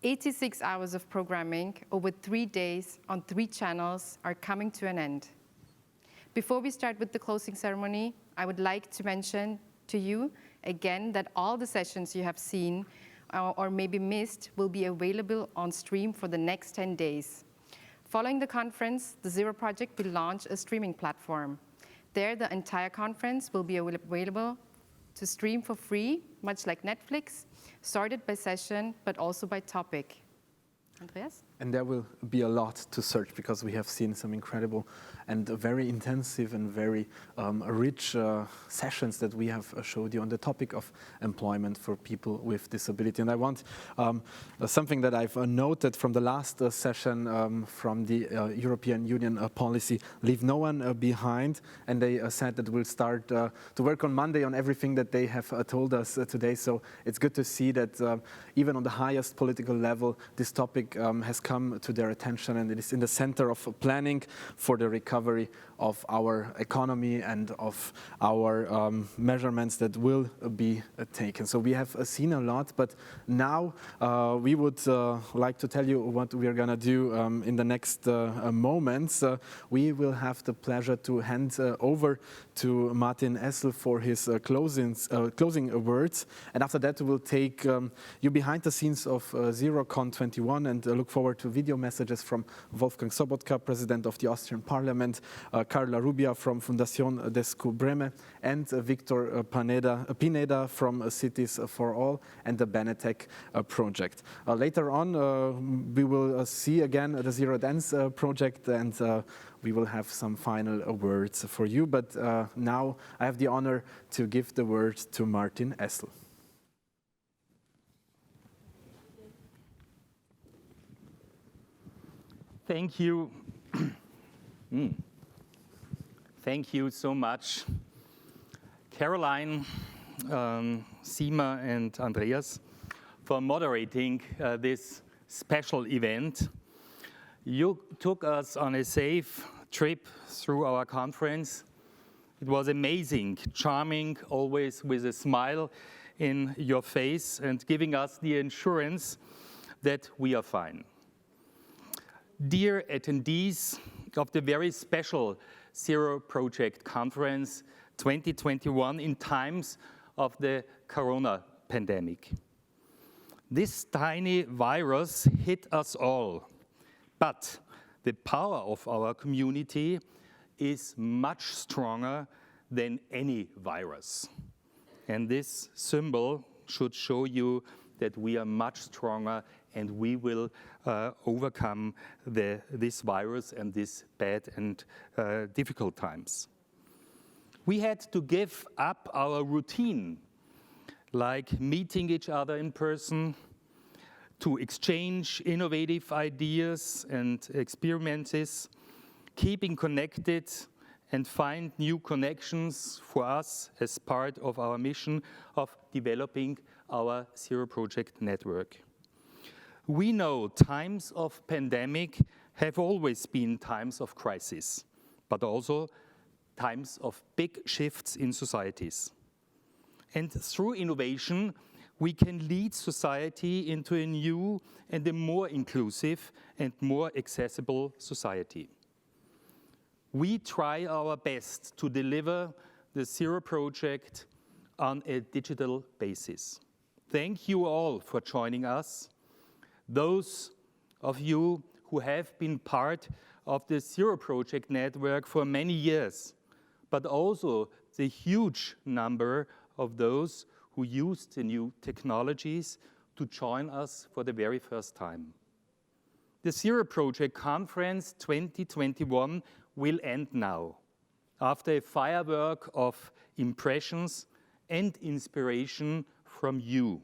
86 hours of programming over 3 days on 3 channels are coming to an end. Before we start with the closing ceremony, I would like to mention to you again that all the sessions you have seen or maybe missed will be available on stream for the next 10 days. Following the conference, the Zero Project will launch a streaming platform. There, the entire conference will be available to stream for free, much like Netflix, sorted by session, but also by topic. Andreas? And there will be a lot to search because we have seen some incredible and very intensive and very rich sessions that we have showed you on the topic of employment for people with disability. And I want something that I've noted from the last session from the European Union policy, leave no one behind. And they said that we'll start to work on Monday on everything that they have told us today. So it's good to see that even on the highest political level, this topic has come to their attention, and it is in the center of planning for the recovery of our economy and of our measurements that will be taken. So we have seen a lot, but now we would like to tell you what we are going to do in the next moments. We will have the pleasure to hand over to Martin Essl for his closing words, and after that we will take you behind the scenes of ZeroCon 21 and look forward to video messages from Wolfgang Sobotka, President of the Austrian Parliament, Carla Rubia from Fundación Descubreme, and Victor Pineda from Cities for All and the Benetech project. Later on, we will see again the Zero Dance project, and we will have some final words for you. But now I have the honor to give the word to Martin Essl. Thank you. Thank you so much, Caroline, Sima, and Andreas, for moderating this special event. You took us on a safe trip through our conference. It was amazing, charming, always with a smile in your face and giving us the assurance that we are fine. Dear attendees of the very special Zero Project Conference 2021 in times of the Corona pandemic. This tiny virus hit us all, but the power of our community is much stronger than any virus. And this symbol should show you that we are much stronger and we will overcome this virus and these bad and difficult times. We had to give up our routine, like meeting each other in person, to exchange innovative ideas and experiments, keeping connected and find new connections for us as part of our mission of developing our Zero Project network. We know times of pandemic have always been times of crisis, but also times of big shifts in societies. And through innovation, we can lead society into a new and a more inclusive and more accessible society. We try our best to deliver the Zero Project on a digital basis. Thank you all for joining us. Those of you who have been part of the Zero Project network for many years, but also the huge number of those who used the new technologies to join us for the very first time. The Zero Project Conference 2021 will end now, after a firework of impressions and inspiration from you.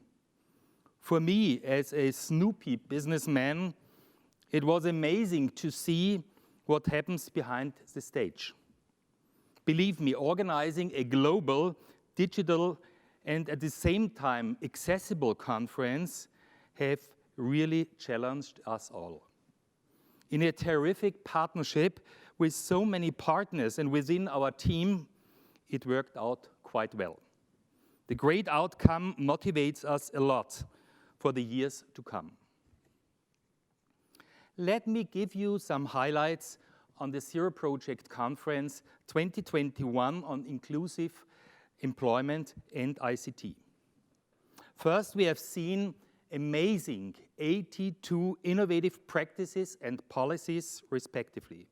For me, as a Snoopy businessman, it was amazing to see what happens behind the stage. Believe me, organizing a global, digital, and at the same time accessible conference have really challenged us all. In a terrific partnership with so many partners and within our team, it worked out quite well. The great outcome motivates us a lot for the years to come. let me give you some highlights on the Zero Project Conference 2021 on inclusive employment and ICT. First, we have seen amazing 82 innovative practices and policies, respectively.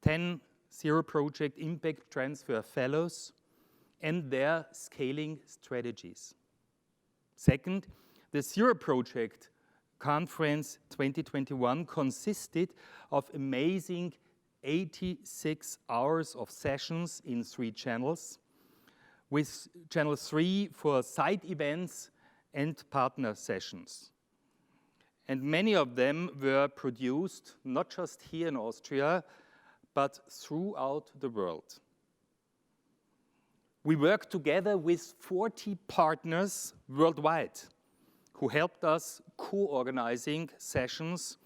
10 Zero Project Impact Transfer Fellows and their scaling strategies. Second, the Zero Project Conference 2021 consisted of amazing 86 hours of sessions in 3 channels, with channel 3 for side events and partner sessions. And many of them were produced not just here in Austria, but throughout the world. We worked together with 40 partners worldwide who helped us co-organizing sessions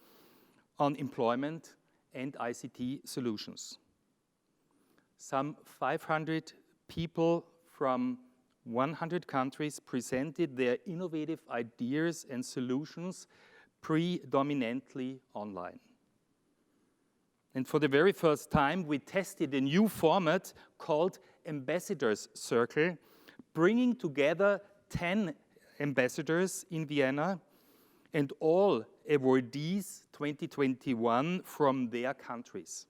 on employment and ICT solutions. Some 500 people from 100 countries presented their innovative ideas and solutions predominantly online. And for the very first time, we tested a new format called Ambassadors Circle, bringing together 10 ambassadors in Vienna and all awardees 2021 from their countries.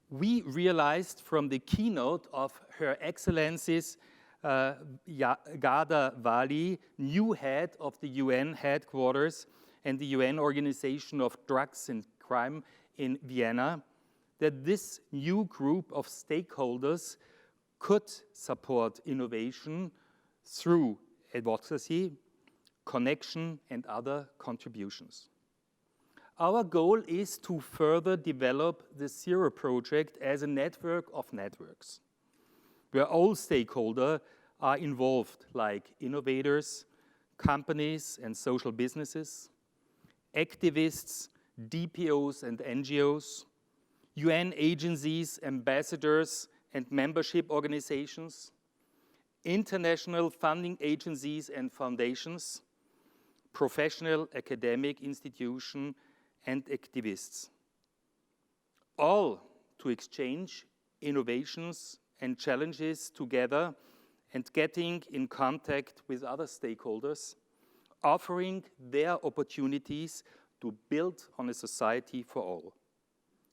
We realized from the keynote of Her Excellency's Gada Wali, new head of the UN headquarters and the UN Organization of Drugs and Crime in Vienna, that this new group of stakeholders could support innovation through advocacy, connection, and other contributions. Our goal is to further develop the Zero Project as a network of networks, where all stakeholders are involved, like innovators, companies and social businesses, activists, DPOs and NGOs, UN agencies, ambassadors and membership organizations, international funding agencies and foundations, professional academic institutions, and activists, all to exchange innovations and challenges together and getting in contact with other stakeholders, offering their opportunities to build on a society for all.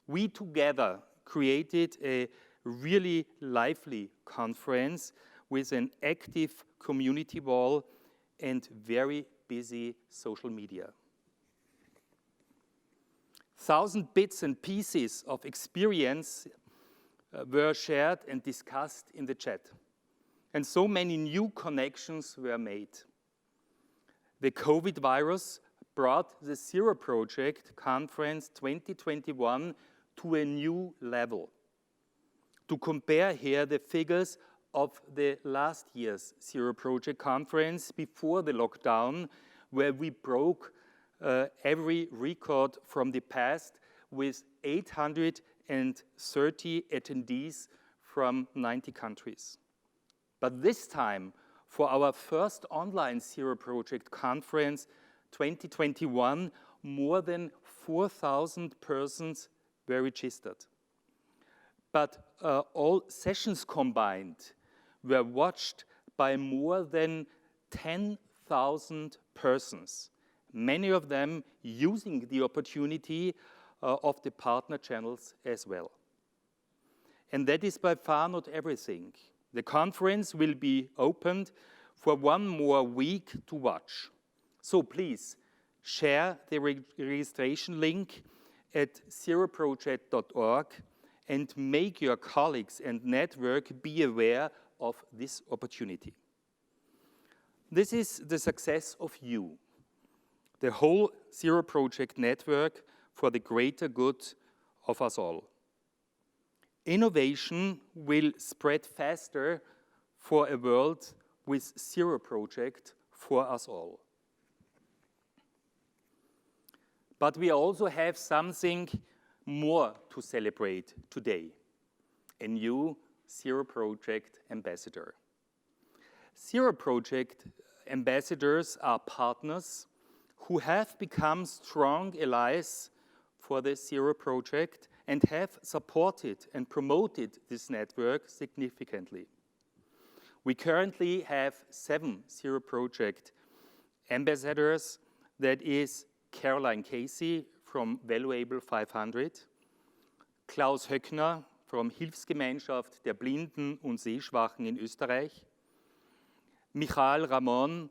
We together created a really lively conference with an active community wall and very busy social media. 1,000 bits and pieces of experience were shared and discussed in the chat. And so many new connections were made. The COVID virus brought the Zero Project Conference 2021 to a new level. To compare here the figures of the last year's Zero Project Conference before the lockdown, where we broke every record from the past with 830 attendees from 90 countries. But this time, for our first online Zero Project Conference 2021, more than 4,000 persons were registered. But all sessions combined were watched by more than 10,000 persons, many of them using the opportunity of the partner channels as well. And that is by far not everything. The conference will be opened for one more week to watch. So please share the registration link at zeroproject.org and make your colleagues and network be aware of this opportunity. This is the success of you, the whole Zero Project network for the greater good of us all. Innovation will spread faster for a world with Zero Project for us all. But we also have something more to celebrate today, a new Zero Project ambassador. Zero Project ambassadors are partners who have become strong allies for the Zero project and have supported and promoted this network significantly. We currently have 7 Zero project ambassadors. That is Caroline Casey from Valuable 500, Klaus Höckner from Hilfsgemeinschaft der Blinden und Sehschwachen in Österreich, Michael Ramon,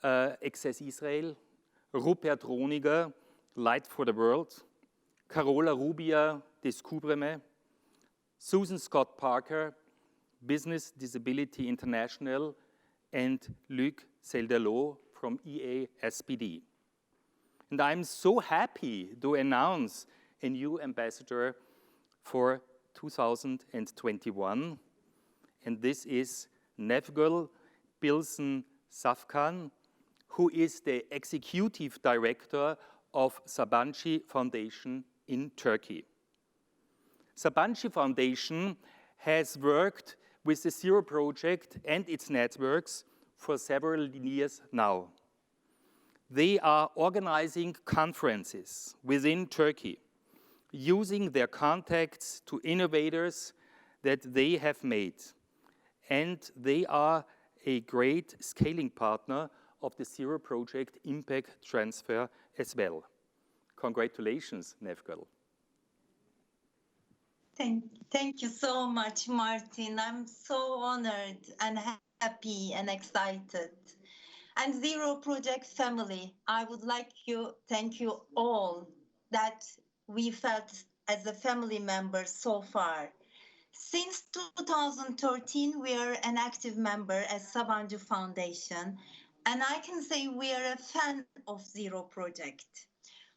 Access Israel, Rupert Roniger, Light for the World, Carola Rubia, Descubreme, Susan Scott Parker, Business Disability International, and Luc Seldelot from EASPD. And I'm so happy to announce a new ambassador for 2021, and this is Nevgul Bilson Safkan, who is the executive director of Sabancı Foundation in Turkey. Sabancı Foundation has worked with the Zero project and its networks for several years now. They are organizing conferences within Turkey, using their contacts to innovators that they have made. And they are a great scaling partner of the Zero project impact transfer as well. Congratulations, Nevgul. Thank you so much, Martin. I'm so honored and happy and excited. And Zero Project family, I would like to thank you all that we felt as a family member so far. Since 2013, we are an active member as Sabancı Foundation, and I can say we are a fan of Zero Project.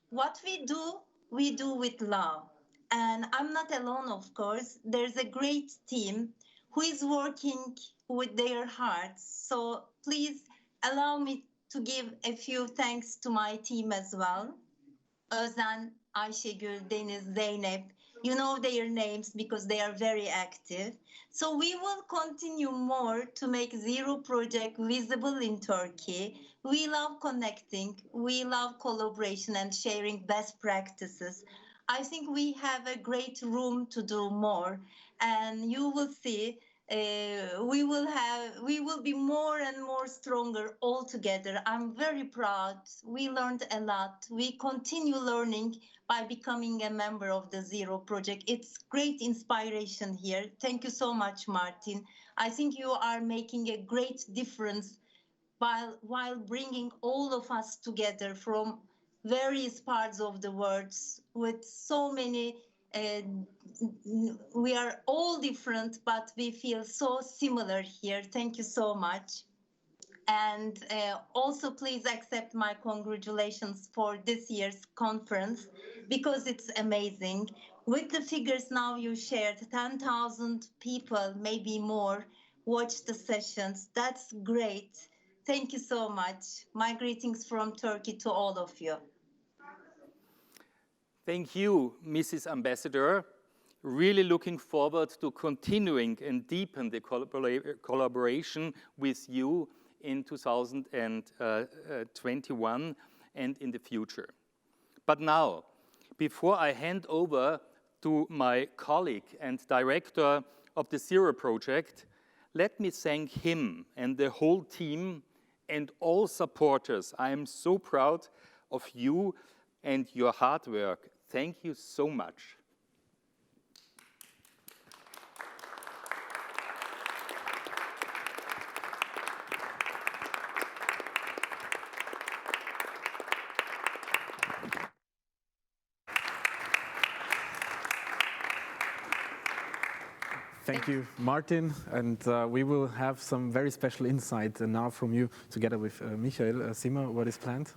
What we do with love. And I'm not alone, of course. There's a great team who is working with their hearts. So please allow me to give a few thanks to my team as well. Özden, Ayşegül, Deniz, Zeynep, you know their names because they are very active. So we will continue more to make Zero Project visible in Turkey. We love connecting, we love collaboration and sharing best practices. I think we have a great room to do more, and you will see we will be more and more stronger all together. I'm very proud. We learned a lot. We continue learning by becoming a member of the Zero Project. It's great inspiration here. Thank you so much, Martin. I think you are making a great difference while bringing all of us together from various parts of the world with so many. We are all different, but we feel so similar here. Thank you so much. And also please accept my congratulations for this year's conference because it's amazing. With the figures now you shared, 10,000 people, maybe more, watched the sessions. That's great. Thank you so much. My greetings from Turkey to all of you. Thank you, Mrs. Ambassador. Really looking forward to continuing and deepen the collaboration with you in 2021 and in the future. But now, before I hand over to my colleague and director of the Zero Project, let me thank him and the whole team and all supporters. I am so proud of you and your hard work. Thank you so much. Thank you, Martin. And we will have some very special insight now from you together with Michael. Sima, what is planned?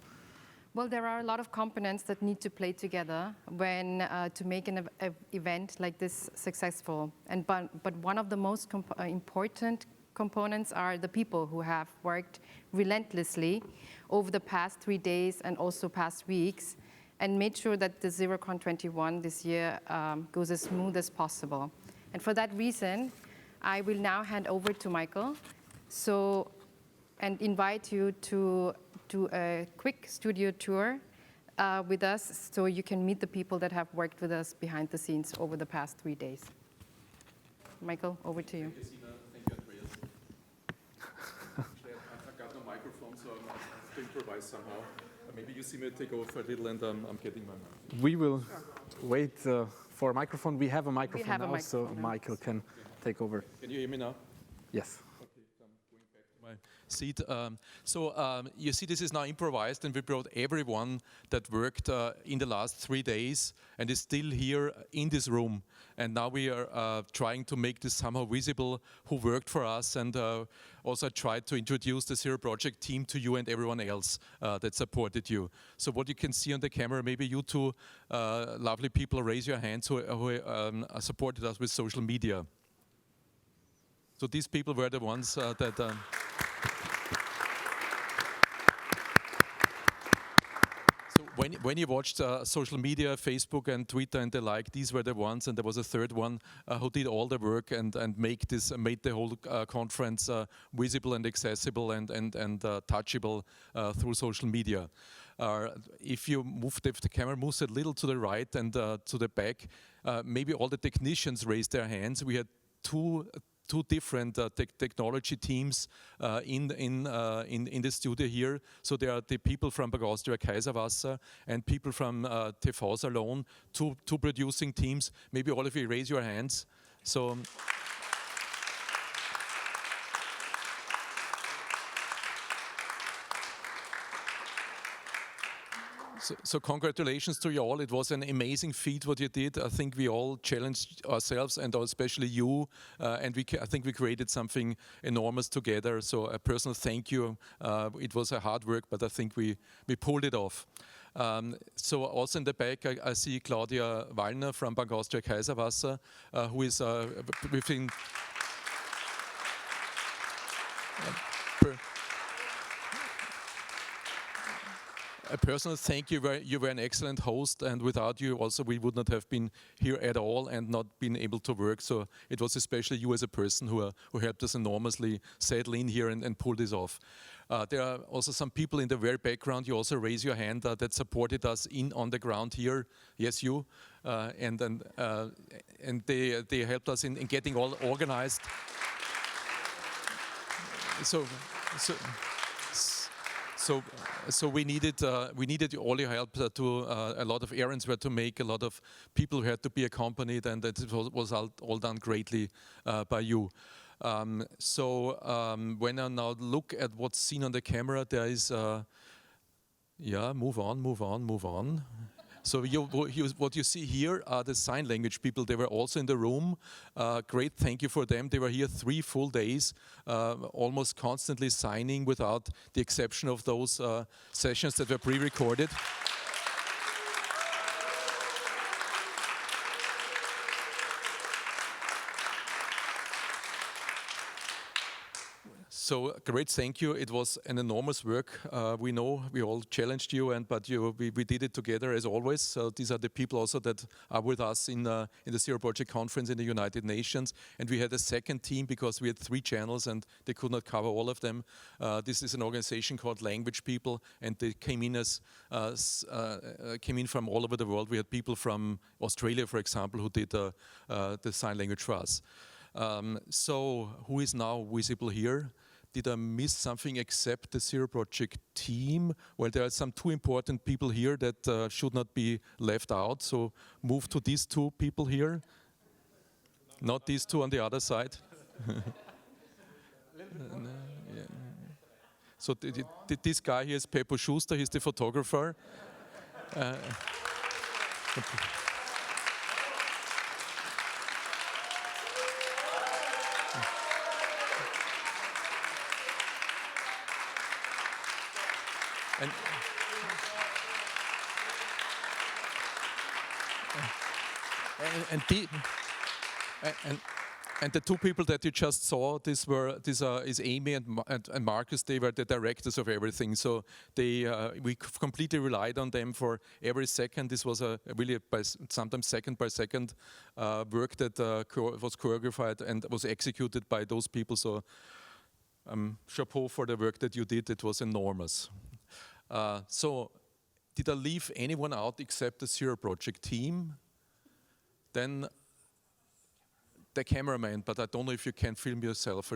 Well, there are a lot of components that need to play together when to make an event like this successful. But one of the most important components are the people who have worked relentlessly over the past 3 days and also past weeks and made sure that the ZeroCon 21 this year goes as smooth as possible. And for that reason, I will now hand over to Michael. So and invite you to do a quick studio tour with us so you can meet the people that have worked with us behind the scenes over the past 3 days. Michael, over to you. Thank you, Sina. Thank you, Andreas. Actually, I forgot no microphone, so I have to improvise somehow. Maybe you see me take over for a little, and I'm getting my microphone. We will wait for a microphone. We have a microphone now, so now. Michael can take over. Can you hear me now? Yes. Okay, so I'm going back to my seat. You see, this is now improvised, and we brought everyone that worked in the last 3 days and is still here in this room. And now we are trying to make this somehow visible, who worked for us, and also tried to introduce the Zero Project team to you and everyone else that supported you. So what you can see on the camera, maybe you two lovely people raise your hands who supported us with social media. So these people were the ones that... When you watched social media, Facebook and Twitter and the like, these were the ones, and there was a third one who did all the work and made the whole conference visible and accessible and touchable through social media. If you move the camera moves a little to the right and to the back, maybe all the technicians raised their hands. We had two different technology teams in the studio here. So there are the people from Austria Kaiserwasser and people from TV Salon, two producing teams. Maybe all of you raise your hands. So. So congratulations to you all. It was an amazing feat what you did. I think we all challenged ourselves, and especially you, and I think we created something enormous together. So a personal thank you. It was a hard work, but I think we pulled it off. So also in the back, I see Claudia Wallner from Bank Austria Kaiserwasser, who is within... A personal thank you. You were an excellent host, and without you also we would not have been here at all and not been able to work. So it was especially you as a person who helped us enormously settle in here and pull this off. There are also some people in the very background. You also raise your hand that supported us on the ground here. Yes, you, and they helped us in getting all organized. So we needed all your help. A lot of errands were to make, a lot of people had to be accompanied, and that was all done greatly by you. When I now look at what's seen on the camera, there is, move on. So what you see here are the sign language people. They were also in the room. Great, thank you for them. They were here 3 full days, almost constantly signing without the exception of those sessions that were pre-recorded. So great, thank you. It was an enormous work. We know we all challenged you, but we did it together as always. So these are the people also that are with us in the Zero Project Conference in the United Nations. And we had a second team because we had 3 channels and they could not cover all of them. This is an organization called Language People, and they came in from all over the world. We had people from Australia, for example, who did the sign language for us. So who is now visible here? Did I miss something except the Zero Project team? Well, there are some 2 important people here that should not be left out. So move to these 2 people here. Not these 2 on the other side. So this guy here is Peppo Schuster. He's the photographer. And the 2 people that you just saw, is Amy and Marcus. They were the directors of everything. So we completely relied on them for every second. This was really sometimes second by second work that was choreographed and was executed by those people. So chapeau for the work that you did. It was enormous. So, did I leave anyone out except the Zero Project team? Then the cameraman, but I don't know if you can film yourself.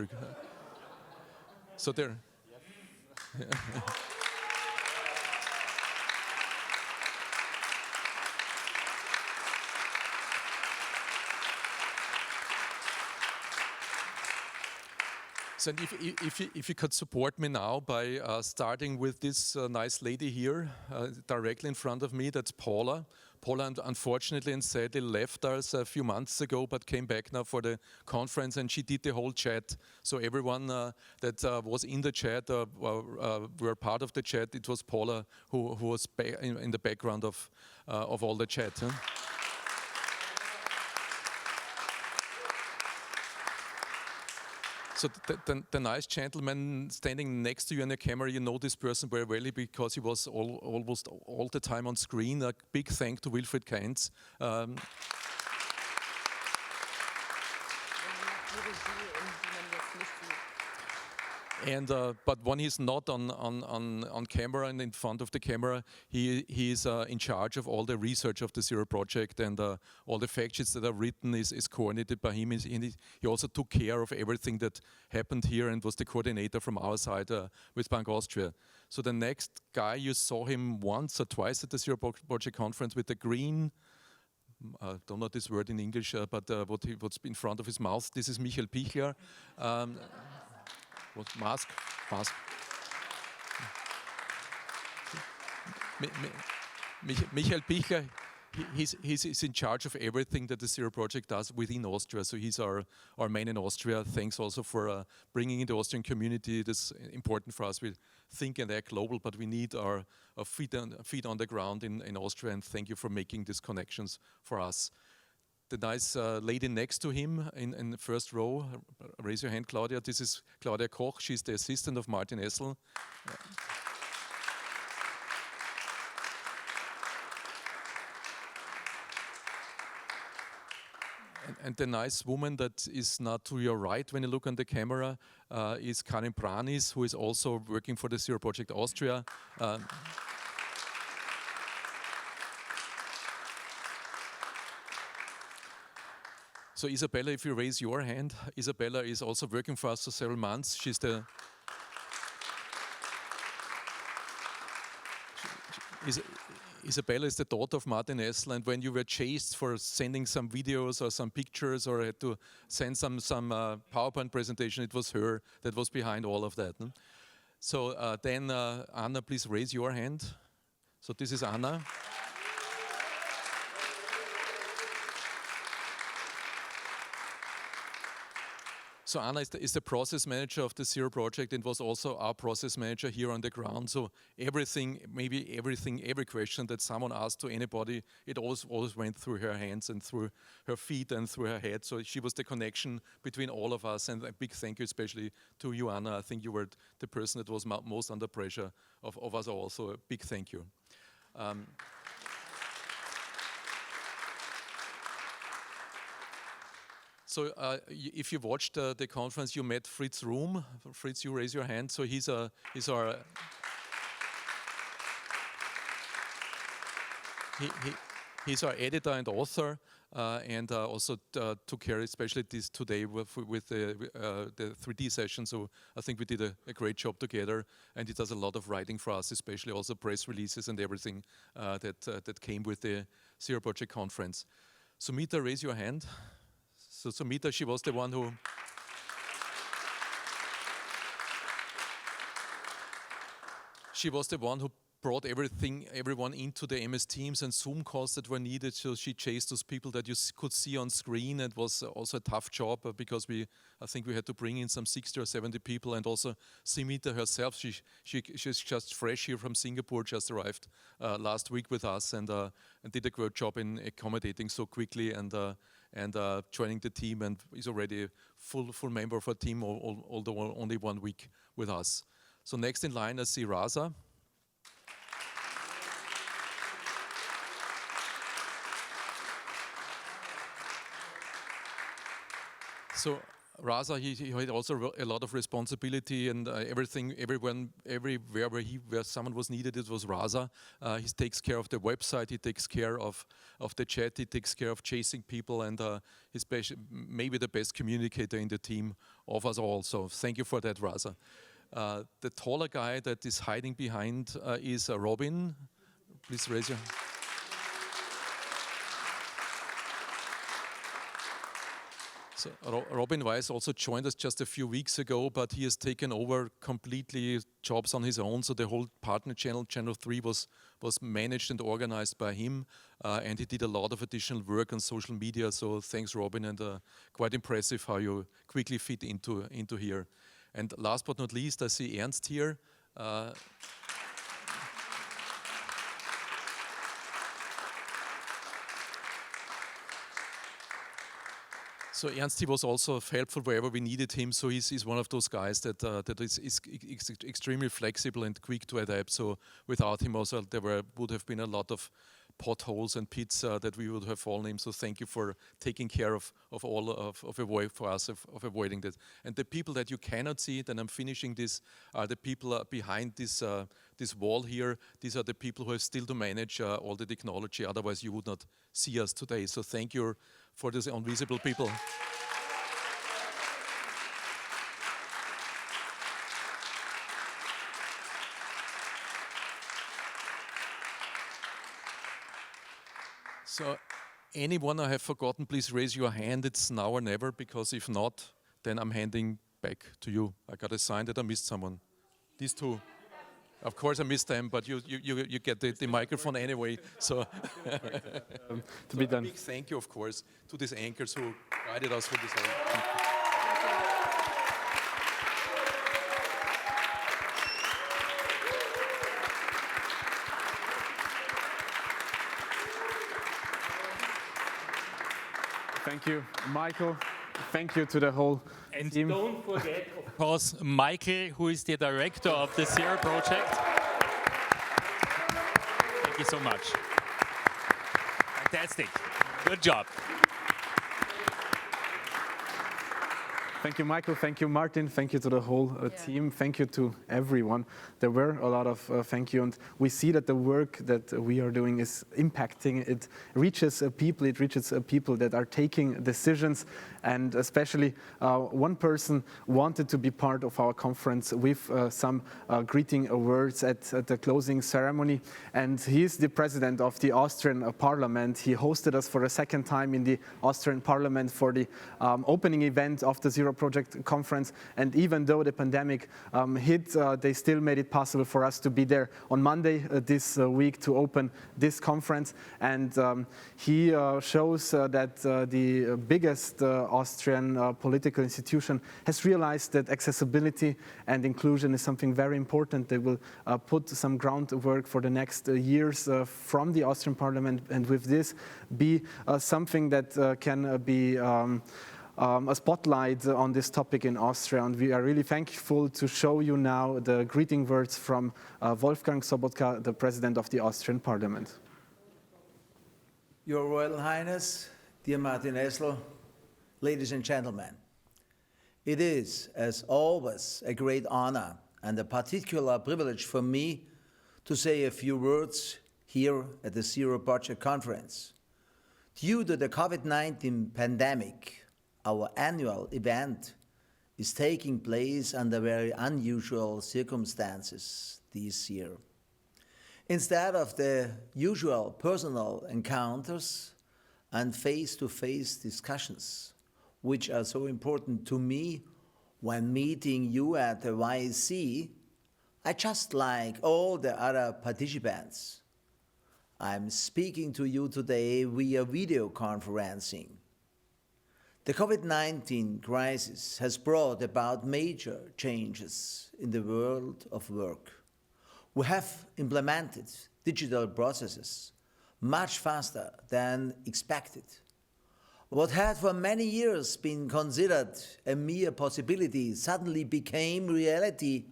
So there. So if you could support me now by starting with this nice lady here, directly in front of me, that's Paula. Paula unfortunately and sadly left us a few months ago, but came back now for the conference, and she did the whole chat. So everyone that was in the chat, were part of the chat, it was Paula who was in the background of all the chat. Huh? So the nice gentleman standing next to you on the camera, you know this person very well because he was almost all the time on screen. A big thank to Wilfried Kainz. But when he's not on camera and in front of the camera, he is in charge of all the research of the Zero Project, and all the fact sheets that are written is coordinated by him. He also took care of everything that happened here and was the coordinator from our side with Bank Austria. So the next guy, you saw him once or twice at the Zero Project conference with the green, I don't know this word in English, but what's in front of his mouth. This is Michael Pichler. What, mask? Michael Pichler, he's in charge of everything that the Zero Project does within Austria. So he's our man in Austria. Thanks also for bringing in the Austrian community. It is important for us. We think and act global, but we need our feet on the ground in Austria. And thank you for making these connections for us. The nice lady next to him in the first row, raise your hand, Claudia. This is Claudia Koch. She's the assistant of Martin Essl. And the nice woman that is now to your right when you look on the camera is Karin Pranis, who is also working for the Zero Project Austria. So Isabella, if you raise your hand, Isabella is also working for us for several months. She's the Isabella is the daughter of Martin Essl, and when you were chased for sending some videos or some pictures or had to send some PowerPoint presentation, it was her that was behind all of that. So then Anna, please raise your hand. So this is Anna. So Anna is the process manager of the Zero Project and was also our process manager here on the ground. So every question that someone asked to anybody, it always went through her hands and through her feet and through her head. So she was the connection between all of us, and a big thank you especially to you, Anna. I think you were the person that was most under pressure of us all, so a big thank you. So if you watched the conference, you met Fritz Room. Fritz, you raise your hand. So he's our he's our editor and author, and also took care, especially this today with the 3D session. So I think we did a great job together, and he does a lot of writing for us, especially also press releases and everything that came with the Zero Project conference. Sumita, raise your hand. So Sumita, she was the one who brought everyone into the MS Teams and Zoom calls that were needed. So she chased those people that you could see on screen. It was also a tough job because I think we had to bring in some 60 or 70 people, and also Sumita herself. She's just fresh here from Singapore, just arrived last week with us, and did a great job in accommodating so quickly and joining the team, and is already a full member of our team, although only 1 week with us. So next in line, I see Raza. So Raza, he had also a lot of responsibility, and everywhere where someone was needed, it was Raza. He takes care of the website, he takes care of the chat, he takes care of chasing people, and he's maybe the best communicator in the team of us all. So thank you for that, Raza. The taller guy that is hiding behind is Robin. Please raise your hand. So Robin Weiss also joined us just a few weeks ago, but he has taken over completely jobs on his own. So the whole partner channel, Channel 3, was managed and organized by him, and he did a lot of additional work on social media. So thanks, Robin, and quite impressive how you quickly fit into here. And last but not least, I see Ernst here. So Ernst, he was also helpful wherever we needed him. So he's one of those guys that is extremely flexible and quick to adapt. So without him also there would have been a lot of potholes and pits that we would have fallen in. So thank you for taking care of avoiding that. And the people that you cannot see, and I'm finishing this, are the people behind this wall here. These are the people who have still to manage all the technology. Otherwise, you would not see us today. So thank you for these invisible people. So anyone I have forgotten, please raise your hand. It's now or never, because if not, then I'm handing back to you. I got a sign that I missed someone. These two. Of course I missed them, but you get the microphone anyway. So to be done. A big thank you, of course, to these anchors who guided us through this whole. Thank you, Michael. Thank you to the whole team. And don't forget, of course, Michael, who is the director of the Zero project. Thank you so much. Fantastic. Good job. Thank you, Michael. Thank you, Martin. Thank you to the whole team. Thank you to everyone. There were a lot of thank you, and we see that the work that we are doing is impacting. It reaches people. It reaches people that are taking decisions, and especially one person wanted to be part of our conference with some greeting words at the closing ceremony, and he is the president of the Austrian Parliament. He hosted us for a second time in the Austrian Parliament for the opening event of the Zero Project conference, and even though the pandemic hit, they still made it possible for us to be there on Monday this week to open this conference. And he shows that the biggest Austrian political institution has realized that accessibility and inclusion is something very important. They will put some groundwork for the next years from the Austrian Parliament, and with this be something that can be a spotlight on this topic in Austria, and we are really thankful to show you now the greeting words from Wolfgang Sobotka, the President of the Austrian Parliament. Your Royal Highness, dear Martin Essl, ladies and gentlemen, it is, as always, a great honor and a particular privilege for me to say a few words here at the Zero Project Conference. Due to the COVID-19 pandemic, our annual event is taking place under very unusual circumstances this year. Instead of the usual personal encounters and face-to-face discussions, which are so important to me when meeting you at the YEC, I just like all the other participants. I'm speaking to you today via video conferencing. The COVID-19 crisis has brought about major changes in the world of work. We have implemented digital processes much faster than expected. What had for many years been considered a mere possibility suddenly became reality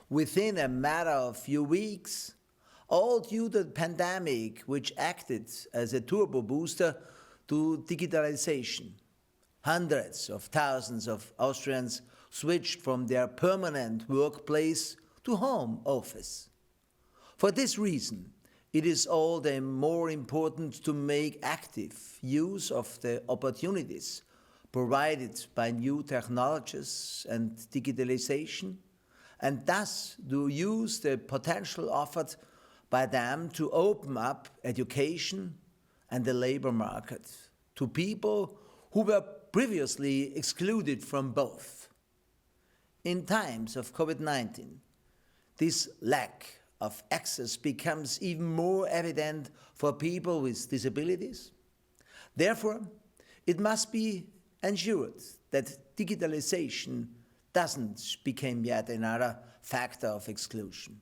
within a matter of few weeks, all due to the pandemic, which acted as a turbo booster to digitalization. Hundreds of thousands of Austrians switched from their permanent workplace to home office. For this reason, it is all the more important to make active use of the opportunities provided by new technologies and digitalization, and thus to use the potential offered by them to open up education and the labor market to people who were previously excluded from both. In times of COVID-19, this lack of access becomes even more evident for people with disabilities. Therefore, it must be ensured that digitalization doesn't become yet another factor of exclusion.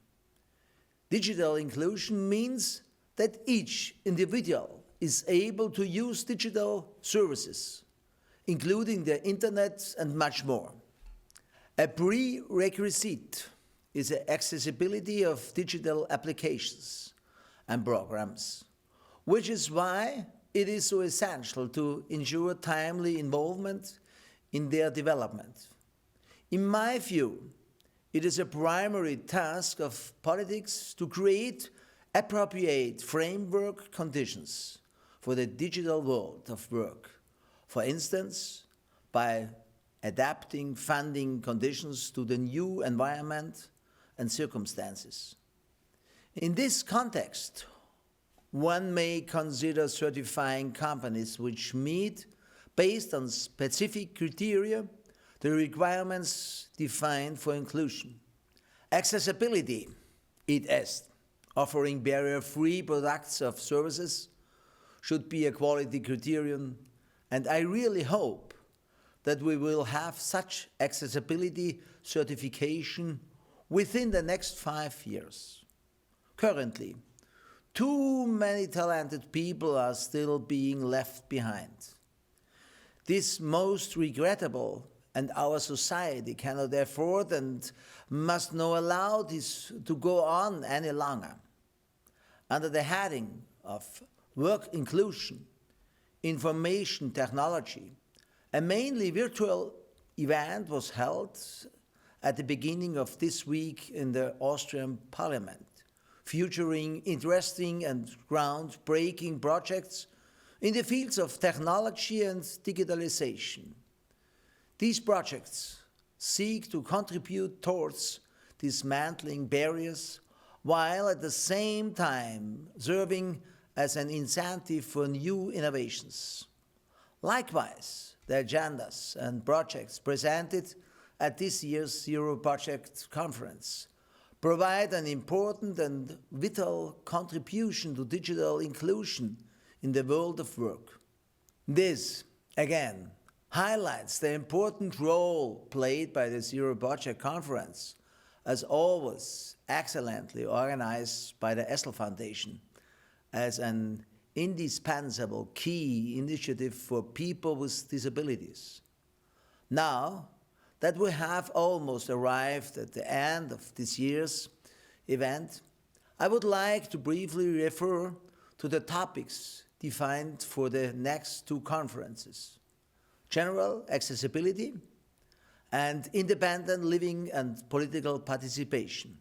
Digital inclusion means that each individual is able to use digital services, including the internet and much more. A prerequisite is the accessibility of digital applications and programs, which is why it is so essential to ensure timely involvement in their development. In my view, it is a primary task of politics to create appropriate framework conditions for the digital world of work, for instance, by adapting funding conditions to the new environment and circumstances. In this context, one may consider certifying companies which meet, based on specific criteria, the requirements defined for inclusion. Accessibility, it is, offering barrier-free products or services, should be a quality criterion, and I really hope that we will have such accessibility certification within the next 5 years. Currently, too many talented people are still being left behind. This most regrettable, and our society cannot afford and must not allow this to go on any longer. Under the heading of work inclusion, information technology, a mainly virtual event was held at the beginning of this week in the Austrian Parliament, featuring interesting and groundbreaking projects in the fields of technology and digitalization. These projects seek to contribute towards dismantling barriers while at the same time serving as an incentive for new innovations. Likewise, the agendas and projects presented at this year's Zero Project Conference provide an important and vital contribution to digital inclusion in the world of work. This, again, highlights the important role played by the Zero Project Conference, as always excellently organized by the Essl Foundation, as an indispensable key initiative for people with disabilities. Now that we have almost arrived at the end of this year's event, I would like to briefly refer to the topics defined for the next two conferences: general accessibility and independent living and political participation.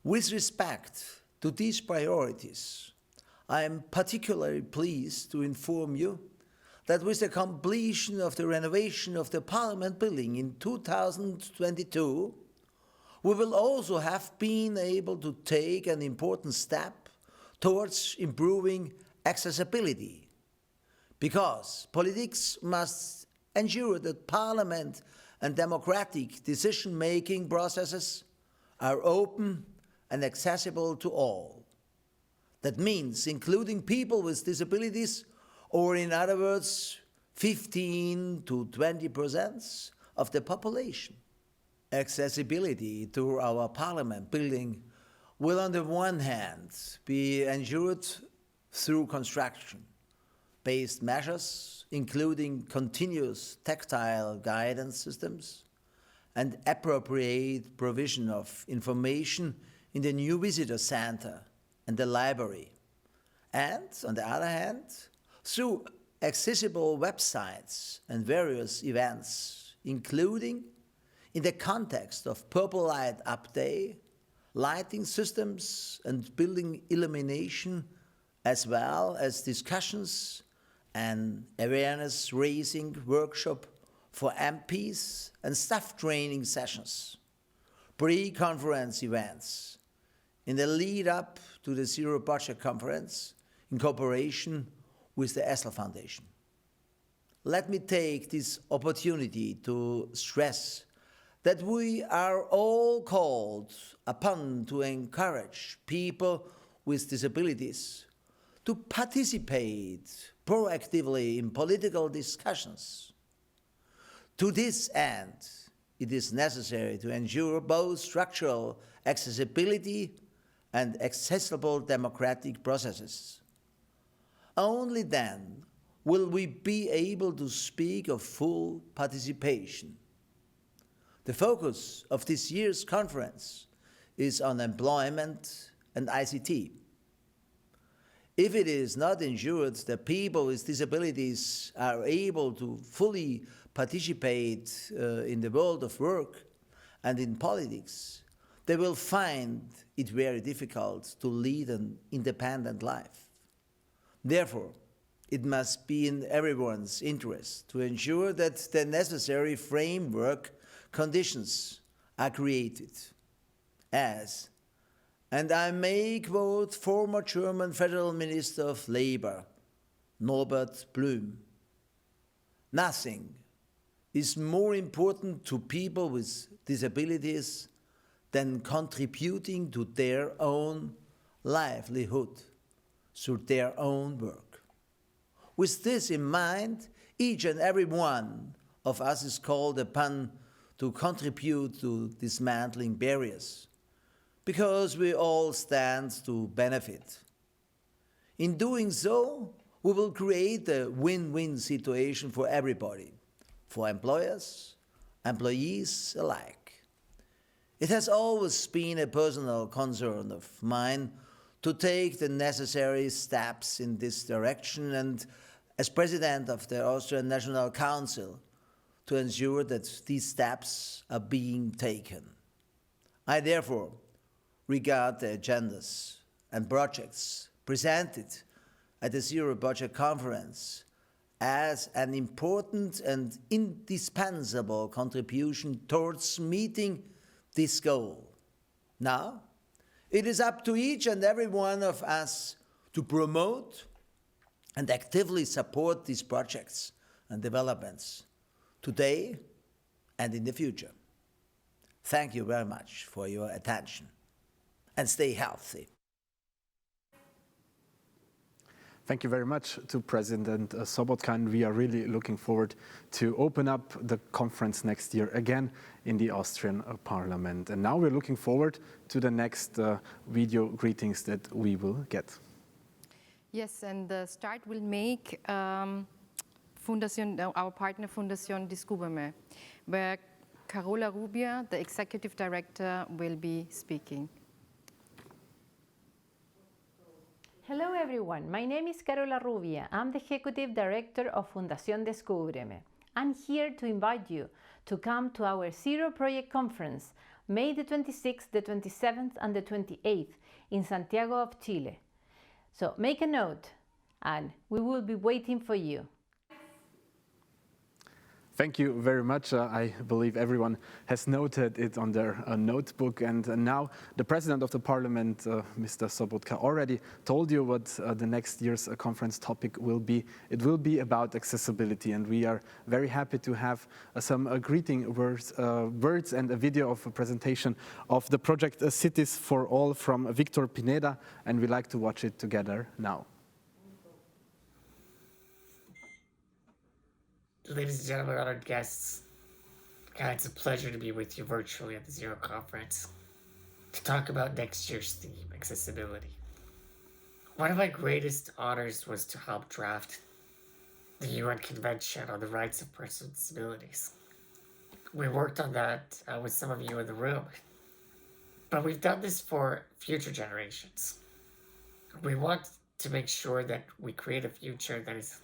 With respect to these priorities, I am particularly pleased to inform you that with the completion of the renovation of the Parliament building in 2022, we will also have been able to take an important step towards improving accessibility, because politics must ensure that Parliament and democratic decision-making processes are open and accessible to all. That means including people with disabilities, or in other words, 15 to 20% of the population. Accessibility to our Parliament building will on the one hand be ensured through construction-based measures, including continuous tactile guidance systems and appropriate provision of information in the new visitor center and the library. And on the other hand, through accessible websites and various events, including in the context of purple light up day, lighting systems and building illumination, as well as discussions and awareness raising workshop for MPs and staff training sessions, pre-conference events in the lead up to the Zero Budget Conference in cooperation with the Essl Foundation. Let me take this opportunity to stress that we are all called upon to encourage people with disabilities to participate proactively in political discussions. To this end, it is necessary to ensure both structural accessibility and accessible democratic processes. Only then will we be able to speak of full participation. The focus of this year's conference is on employment and ICT. If it is not ensured that people with disabilities are able to fully participate in the world of work and in politics, they will find it very difficult to lead an independent life. Therefore, it must be in everyone's interest to ensure that the necessary framework conditions are created as, and I may quote former German Federal Minister of Labor, Norbert Blüm, "Nothing is more important to people with disabilities than contributing to their own livelihood through their own work." With this in mind, each and every one of us is called upon to contribute to dismantling barriers, because we all stand to benefit. In doing so, we will create a win-win situation for everybody, for employers, employees alike. It has always been a personal concern of mine to take the necessary steps in this direction, and as President of the Austrian National Council, to ensure that these steps are being taken. I therefore regard the agendas and projects presented at the Zero Budget Conference as an important and indispensable contribution towards meeting this goal. Now, it is up to each and every one of us to promote and actively support these projects and developments today and in the future. Thank you very much for your attention, and stay healthy. Thank you very much to President Sobotka, and we are really looking forward to open up the conference next year again in the Austrian Parliament. And now we're looking forward to the next video greetings that we will get. Yes, and the start will make our partner Fundación Descúbreme, where Carola Rubia, the Executive Director, will be speaking. Hello everyone, my name is Carola Rubia. I'm the Executive Director of Fundación Descúbreme. I'm here to invite you to come to our Zero Project Conference, May the 26th, the 27th and the 28th in Santiago of Chile. So make a note and we will be waiting for you. Thank you very much. I believe everyone has noted it on their notebook. And now the President of the Parliament, Mr. Sobotka, already told you what the next year's conference topic will be. It will be about accessibility. And we are very happy to have some greeting words and a video of a presentation of the project Cities for All from Victor Pineda. And we like to watch it together now. Ladies and gentlemen, honored guests, it's a pleasure to be with you virtually at the Zero Conference to talk about next year's theme, accessibility. One of my greatest honors was to help draft the UN Convention on the Rights of Persons with Disabilities. We worked on that with some of you in the room, but we've done this for future generations. We want to make sure that we create a future that is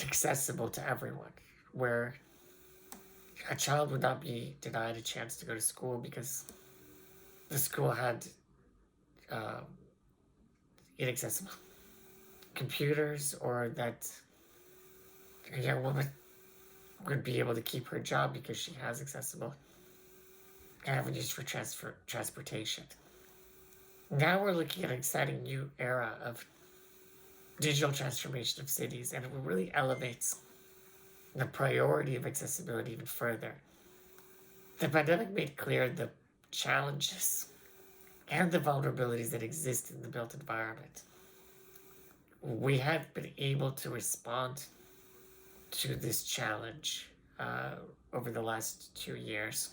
accessible to everyone, where a child would not be denied a chance to go to school because the school had inaccessible computers, or that a young woman would be able to keep her job because she has accessible avenues for transportation. Now we're looking at an exciting new era of digital transformation of cities, and it really elevates the priority of accessibility even further. The pandemic made clear the challenges and the vulnerabilities that exist in the built environment. We have been able to respond to this challenge over the last 2 years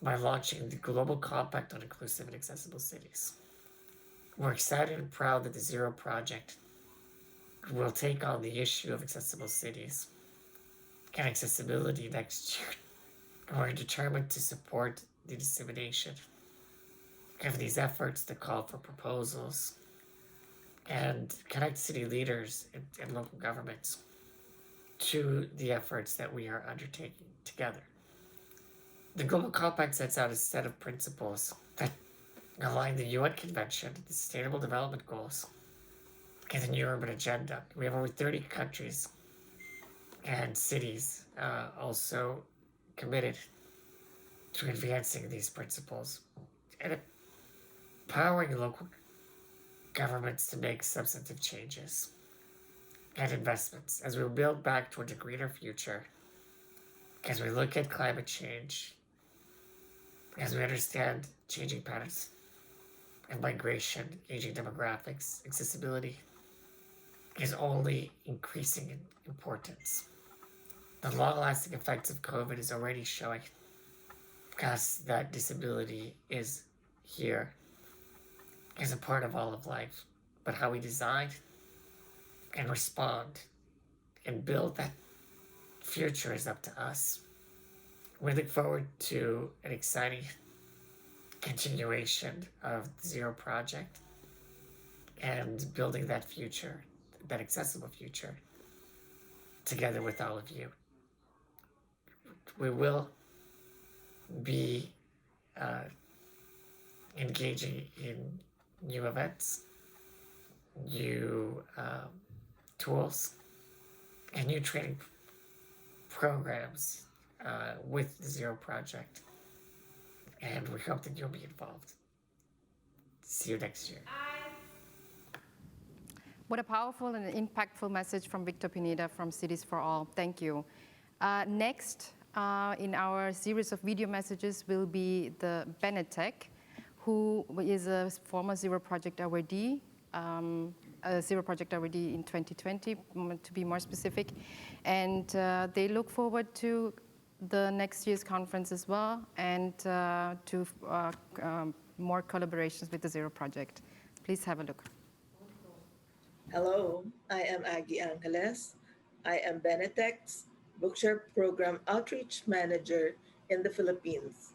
by launching the Global Compact on Inclusive and Accessible Cities. We're excited and proud that the Zero Project will take on the issue of accessible cities and accessibility next year. We're determined to support the dissemination of these efforts that call for proposals and connect city leaders and local governments to the efforts that we are undertaking together. The Global Compact sets out a set of principles that align the UN Convention, the Sustainable Development Goals, and the New Urban Agenda. We have over 30 countries and cities also committed to advancing these principles and empowering local governments to make substantive changes and investments as we build back towards a greener future, as we look at climate change, as we understand changing patterns of migration, aging demographics. Accessibility is only increasing in importance. The long-lasting effects of COVID is already showing us that disability is here, is a part of all of life, but how we design and respond and build that future is up to us. We look forward to an exciting continuation of the Zero Project and building that future, that accessible future, together with all of you. We will be engaging in new events, new tools, and new training programs with the Zero Project. And we hope that you'll be involved. See you next year. What a powerful and impactful message from Victor Pineda from Cities for All. Thank you. Next, in our series of video messages will be the Benetek, who is a former Zero Project awardee, a Zero Project awardee in 2020, to be more specific. And they look forward to the next year's conference as well, and to more collaborations with the Zero Project. Please have a look. Hello, I am Aggie Angeles. I am Benetek's Bookshare Program Outreach Manager in the Philippines.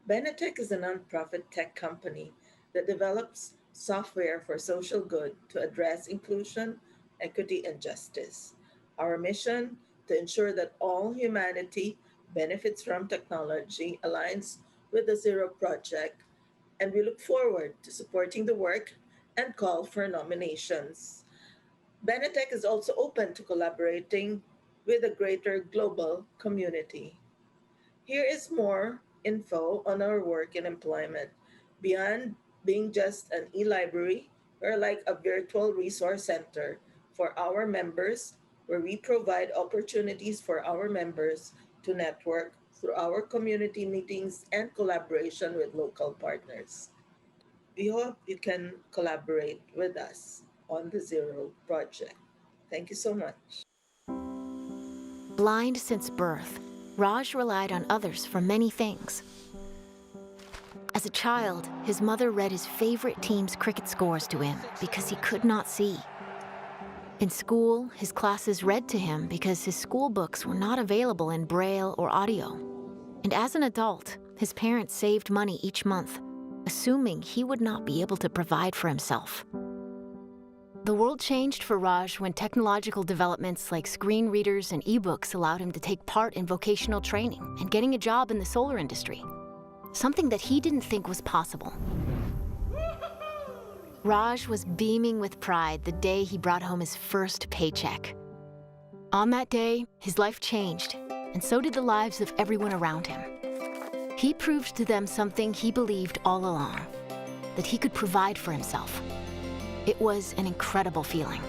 Benetek is a nonprofit tech company that develops software for social good to address inclusion, equity, and justice. Our mission to ensure that all humanity benefits from technology aligns with the Zero Project, and we look forward to supporting the work and call for nominations. Benetek is also open to collaborating with a greater global community. Here is more info on our work in employment. Beyond being just an e-library, we're like a virtual resource center for our members, where we provide opportunities for our members to network through our community meetings and collaboration with local partners. We hope you can collaborate with us on the Zero Project. Thank you so much. Blind since birth, Raj relied on others for many things. As a child, his mother read his favorite team's cricket scores to him because he could not see. In school, his classes read to him because his school books were not available in Braille or audio. And as an adult, his parents saved money each month, assuming he would not be able to provide for himself. The world changed for Raj when technological developments like screen readers and ebooks allowed him to take part in vocational training and getting a job in the solar industry, something that he didn't think was possible. Raj was beaming with pride the day he brought home his first paycheck. On that day, his life changed, and so did the lives of everyone around him. He proved to them something he believed all along, that he could provide for himself. It was an incredible feeling.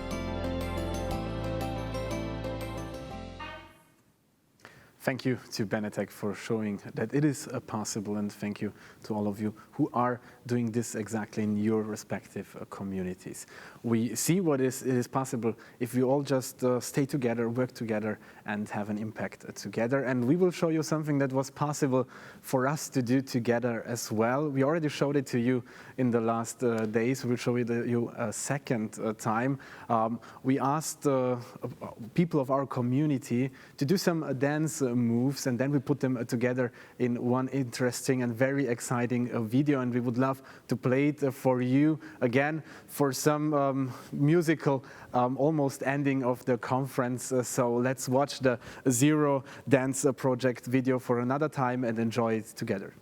Thank you to Benetech for showing that it is possible, and thank you to all of you who are doing this exactly in your respective communities. We see what it is possible if we all just stay together, work together, and have an impact together. And we will show you something that was possible for us to do together as well. We already showed it to you in the last days. We'll show it to you a second time. We asked people of our community to do some dance moves, and then we put them together in one interesting and very exciting video, and we would love to play it for you again for some musical almost ending of the conference. So let's watch the Zero Dance Project video for another time and enjoy it together.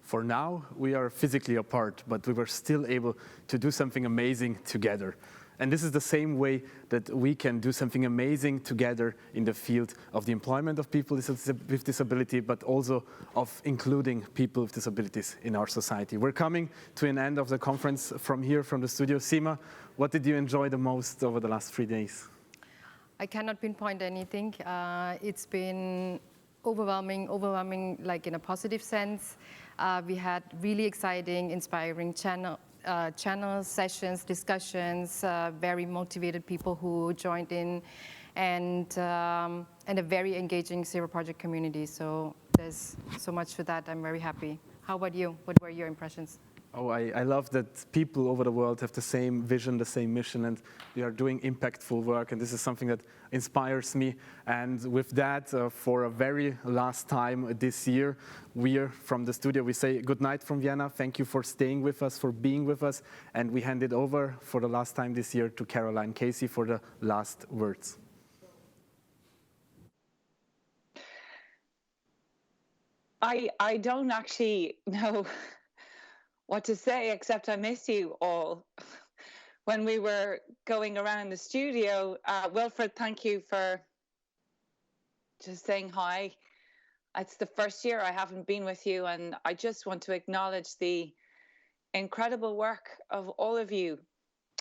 For now, we are physically apart, but we were still able to do something amazing together. And this is the same way that we can do something amazing together in the field of the employment of people with disability, but also of including people with disabilities in our society. We're coming to an end of the conference from here, from the studio. Seema, what did you enjoy the most over the last 3 days? I cannot pinpoint anything. It's been overwhelming, like in a positive sense. We had really exciting, inspiring channels, sessions, discussions, very motivated people who joined in, and a very engaging Zero Project community. So there's so much for that. I'm very happy. How about you? What were your impressions? Oh, I love that people over the world have the same vision, the same mission, and they are doing impactful work, and this is something that inspires me. And with that, for a very last time this year, we're from the studio, we say good night from Vienna. Thank you for staying with us, for being with us, and we hand it over for the last time this year to Caroline Casey for the last words. I don't actually know what to say, except I miss you all. When we were going around the studio, Wilfred, thank you for just saying hi. It's the first year I haven't been with you, and I just want to acknowledge the incredible work of all of you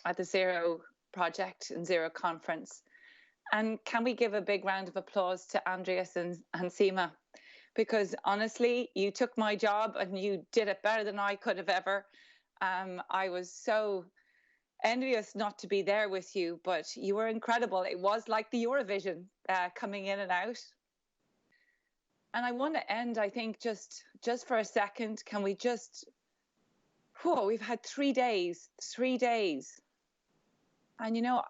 at the Zero Project and Zero Conference. And can we give a big round of applause to Andreas and Seema? Because honestly, you took my job and you did it better than I could have ever. I was so envious not to be there with you, but you were incredible. It was like the Eurovision coming in and out. And I want to end, I think, just for a second. Can we just, we've had 3 days. And you know,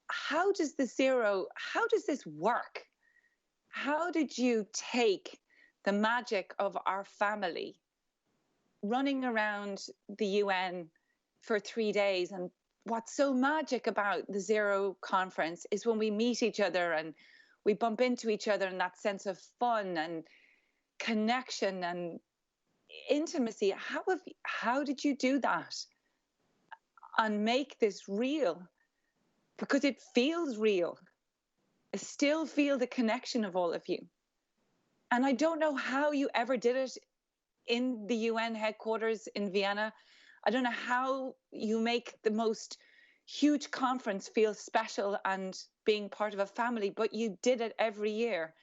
how does this work? How did you take the magic of our family running around the UN for 3 days? And what's so magic about the Zero Conference is when we meet each other and we bump into each other, and that sense of fun and connection and intimacy. How did you do that and make this real? Because it feels real. I still feel the connection of all of you. And I don't know how you ever did it in the UN headquarters in Vienna. I don't know how you make the most huge conference feel special and being part of a family, but you did it every year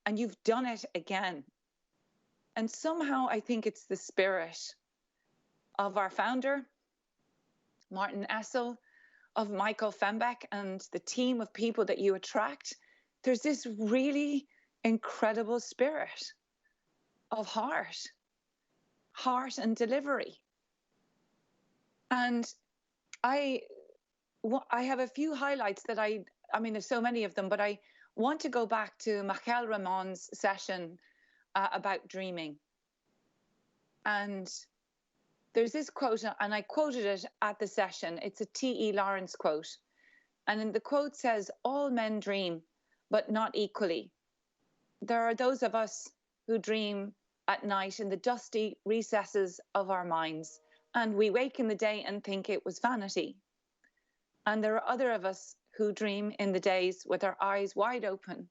and you've done it again. And somehow I think it's the spirit of our founder, Martin Essl, of Michael Fembek, and the team of people that you attract. There's this really incredible spirit of heart and delivery. And I have a few highlights that I mean, there's so many of them, but I want to go back to Michael Ramon's session about dreaming. And there's this quote, and I quoted it at the session. It's a T.E. Lawrence quote. And the quote says, "All men dream, but not equally. There are those of us who dream at night in the dusty recesses of our minds, and we wake in the day and think it was vanity. And there are other of us who dream in the days with our eyes wide open.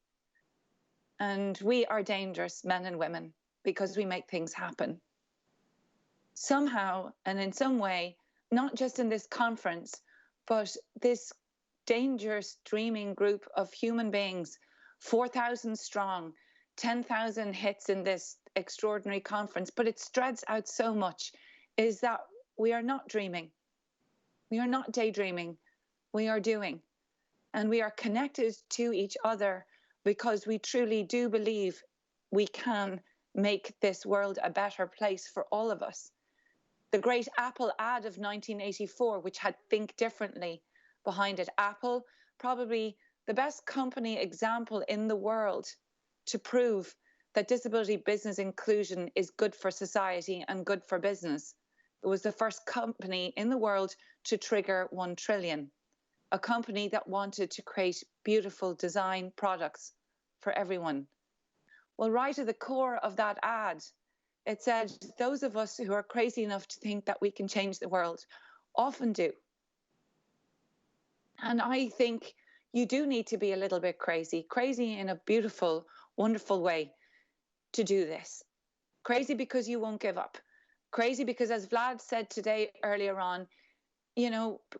And we are dangerous men and women because we make things happen." Somehow and in some way, not just in this conference, but this dangerous dreaming group of human beings, 4,000 strong, 10,000 hits in this extraordinary conference, but it spreads out so much, is that we are not dreaming. We are not daydreaming. We are doing. And we are connected to each other because we truly do believe we can make this world a better place for all of us. The great Apple ad of 1984, which had "Think Differently" behind it. Apple, probably the best company example in the world to prove that disability business inclusion is good for society and good for business. It was the first company in the world to trigger 1 trillion. A company that wanted to create beautiful design products for everyone. Well, right at the core of that ad, it said, those of us who are crazy enough to think that we can change the world often do. And I think you do need to be a little bit crazy in a beautiful, wonderful way to do this. Crazy because you won't give up. Crazy because, as Vlad said today earlier on,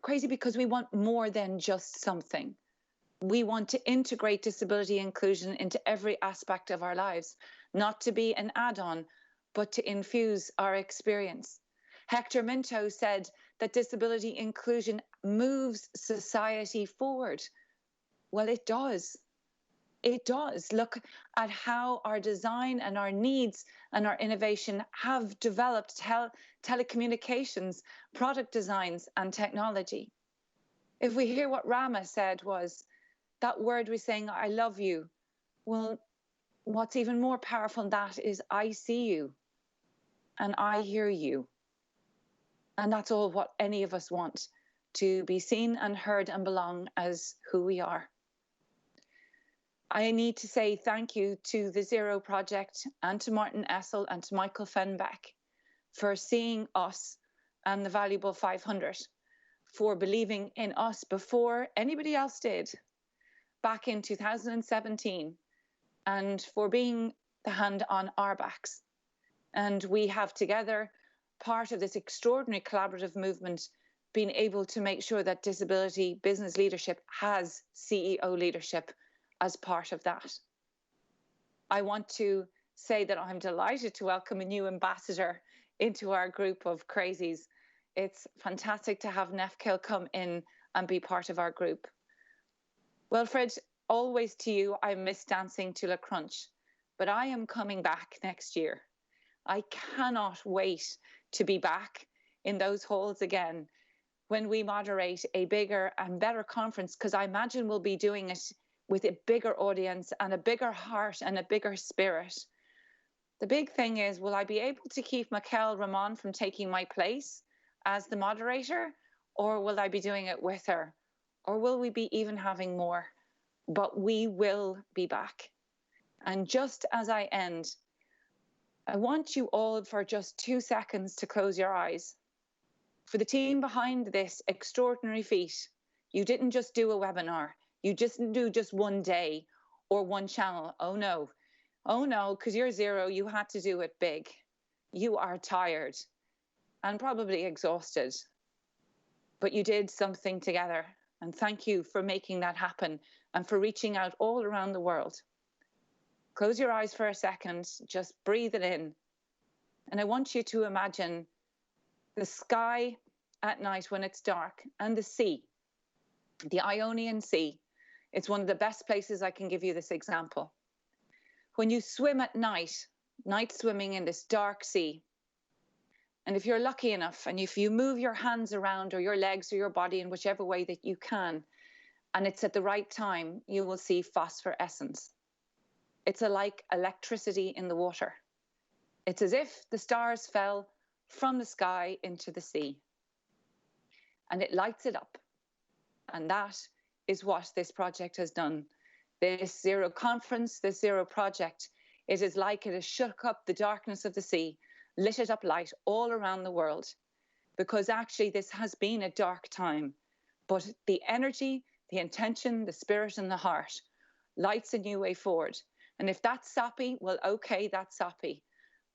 crazy because we want more than just something. We want to integrate disability inclusion into every aspect of our lives, not to be an add-on, but to infuse our experience. Hector Minto said that disability inclusion moves society forward. Well, it does. It does. Look at how our design and our needs and our innovation have developed telecommunications, product designs, and technology. If we hear what Rama said was, that word was saying, I love you. Well, what's even more powerful than that is I see you and I hear you. And that's all what any of us want, to be seen and heard and belong as who we are. I need to say thank you to the Zero Project and to Martin Essl and to Michael Fembek for seeing us and the valuable 500, for believing in us before anybody else did back in 2017, and for being the hand on our backs. And we have together, part of this extraordinary collaborative movement, been able to make sure that disability business leadership has CEO leadership as part of that. I want to say that I'm delighted to welcome a new ambassador into our group of crazies. It's fantastic to have Nefkil come in and be part of our group. Well, Fred, always to you, I miss dancing to La Crunch, but I am coming back next year. I cannot wait to be back in those halls again when we moderate a bigger and better conference, because I imagine we'll be doing it with a bigger audience and a bigger heart and a bigger spirit. The big thing is, will I be able to keep Michael Ramon from taking my place as the moderator, or will I be doing it with her? Or will we be even having more? But we will be back. And just as I end, I want you all for just 2 seconds to close your eyes. For the team behind this extraordinary feat, you didn't just do a webinar. You just didn't do just one day or one channel. Oh no, because you're Zero, you had to do it big. You are tired and probably exhausted, but you did something together. And thank you for making that happen and for reaching out all around the world. Close your eyes for a second, just breathe it in. And I want you to imagine the sky at night when it's dark and the sea, the Ionian Sea. It's one of the best places I can give you this example. When you swim at night swimming in this dark sea, and if you're lucky enough, and if you move your hands around or your legs or your body in whichever way that you can, and it's at the right time, you will see phosphorescence. It's like electricity in the water. It's as if the stars fell from the sky into the sea. And it lights it up. And that is what this project has done. This Zero conference, this Zero project, it is like it has shook up the darkness of the sea, lit it up light all around the world. Because actually this has been a dark time. But the energy, the intention, the spirit and the heart lights a new way forward. And if that's sappy, well, okay, that's sappy.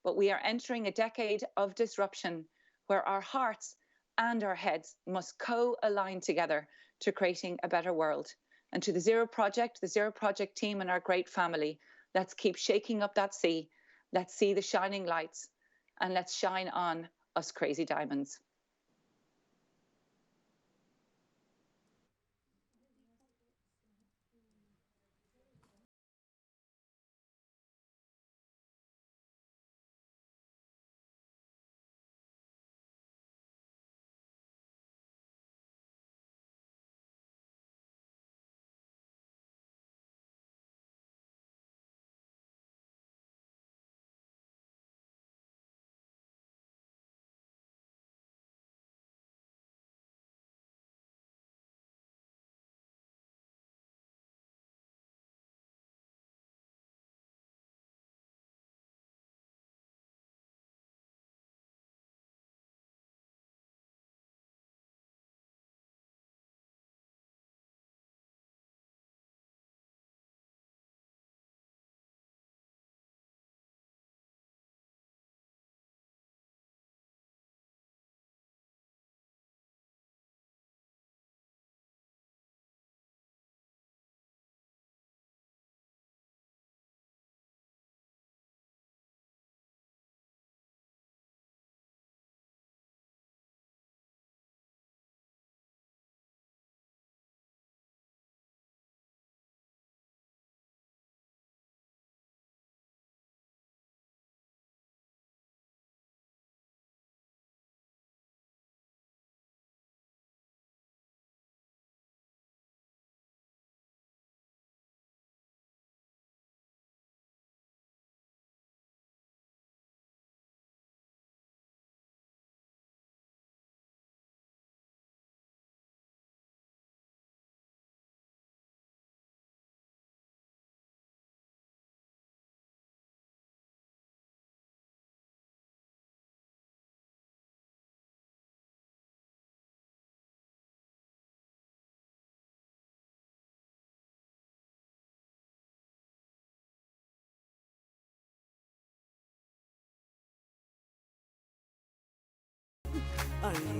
But we are entering a decade of disruption where our hearts and our heads must co-align together to creating a better world. And to the Zero Project team and our great family, let's keep shaking up that sea. Let's see the shining lights and let's shine on us crazy diamonds.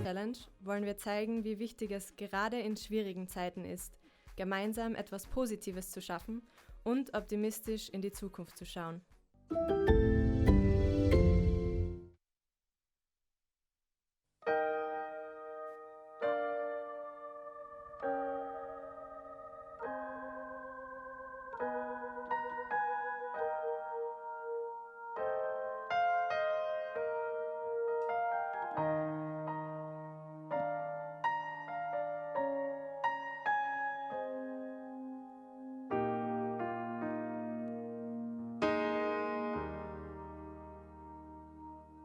Challenge wollen wir zeigen, wie wichtig es gerade in schwierigen Zeiten ist, gemeinsam etwas Positives zu schaffen und optimistisch in die Zukunft zu schauen.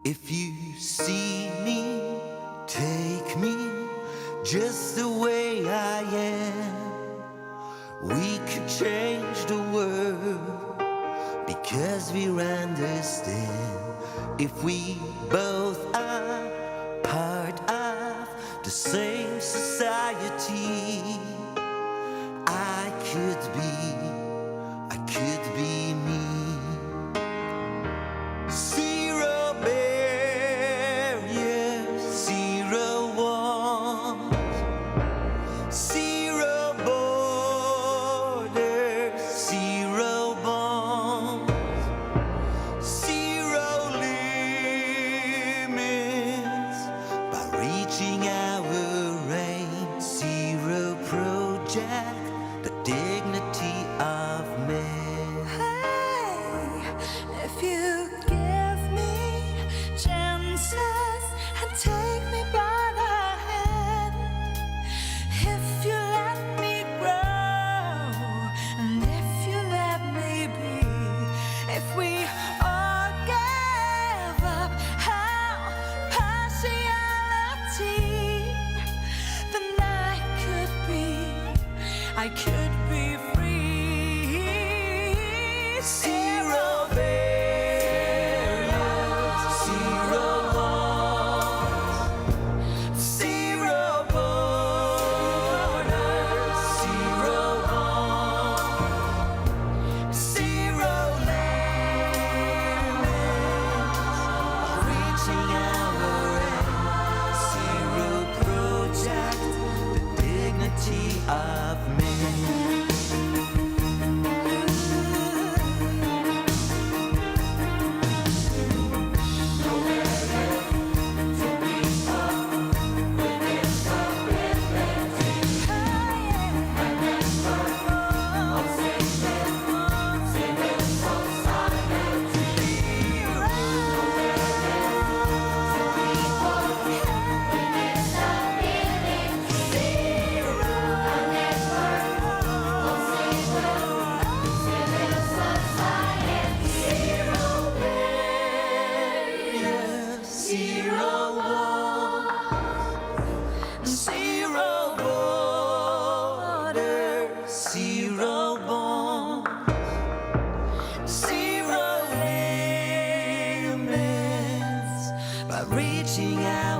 If you see me, take me just the way I am. We could change the world because we understand. If we both are part of the same society, I could be me. Zero barriers, zero walls, zero borders, zero bonds, zero limits. By reaching our aim, zero project, the dignity of man. If you give me chances and take me by the hand, if you let me grow and if you let me be, if we all give up our partiality, then I could be free. Zero barriers, zero walls, zero borders, zero bonds, zero limits. Reaching our end, zero project, the dignity of man. Zero borders, zero bonds, zero limits. By reaching out